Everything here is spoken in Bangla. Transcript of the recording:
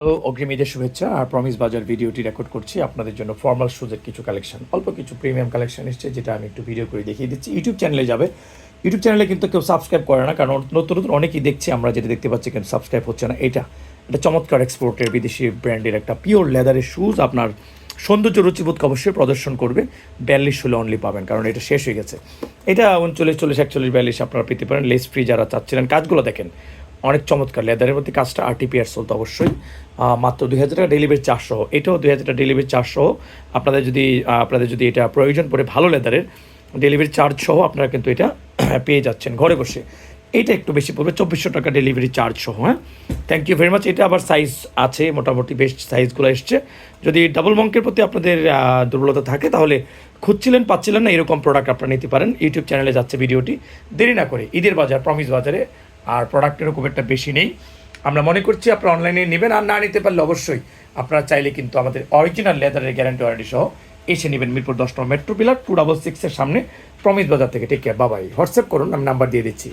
হ্যালো, অগ্রিম ঈদের শুভেচ্ছা। আর প্রমিস বাজার ভিডিওটি রেকর্ড করছি আপনাদের জন্য ফর্মাল শুজের কিছু কালেকশন, অল্প কিছু প্রিমিয়াম কালেকশন এসছে, যেটা আমি একটু ভিডিও করে দেখিয়ে দিচ্ছি। ইউটিউব চ্যানেলে যাবে, ইউটিউব চ্যানেলে কিন্তু কেউ সাবস্ক্রাইব করে না, কারণ নতুন নতুন অনেকেই দেখছি, আমরা যেটা দেখতে পাচ্ছি কিন্তু সাবস্ক্রাইব হচ্ছে না। এটা চমৎকার এক্সপোর্টের বিদেশি ব্র্যান্ডের একটা পিওর লেদারের শুজ, আপনার সৌন্দর্য রুচিবোধকে অবশ্যই প্রদর্শন করবে। 42 হলে অনলি পাবেন, কারণ এটা শেষ হয়ে গেছে। এটা 39, 40, 41, 42 আপনারা পেতে পারেন। লেস ফ্রি যারা চাচ্ছিলেন, কাজগুলো দেখেন অনেক চমৎকার, লেদারের মধ্যে কাজটা আরটিপিআর চলতো অবশ্যই। মাত্র 2000 টাকা ডেলিভারি চার্জ সহ, এটাও 2000 টাকা ডেলিভারি চার্জ সহ। আপনাদের যদি এটা প্রয়োজন পড়ে ভালো লেদারের, ডেলিভারি চার্জ সহ আপনারা কিন্তু এটা পেয়ে যাচ্ছেন ঘরে বসে। এইটা একটু বেশি পড়বে, 2400 টাকা ডেলিভারি চার্জ সহ। হ্যাঁ, থ্যাংক ইউ ভেরি মাচ। এটা আবার সাইজ আছে, মোটামুটি বেস্ট সাইজগুলো এসছে। যদি ডাবল মঙ্কের প্রতি আপনাদের দুর্বলতা থাকে, তাহলে খুঁজছিলেন পাচ্ছিলেন না, এরকম প্রোডাক্ট আপনারা নিতে পারেন। ইউটিউব চ্যানেলে যাচ্ছে ভিডিওটি, দেরি না করে ঈদের বাজার প্রমিস বাজারে। আর প্রোডাক্টেরও খুব একটা বেশি নেই, আমরা মনে করছি আপনারা অনলাইনে নেবেন। আর না নিতে পারলে অবশ্যই আপনারা চাইলে কিন্তু আমাদের অরিজিনাল লেদারের গ্যারান্টি ওয়ারেন্টি সহ এসে নেবেন মিরপুর 10 নম্বর মেট্রো পিলার 266-এর সামনে প্রমিস বাজার থেকে। টেক কেয়ার, বাবাই। হোয়াটসঅ্যাপ করুন, আমি নাম্বার দিয়ে দিচ্ছি।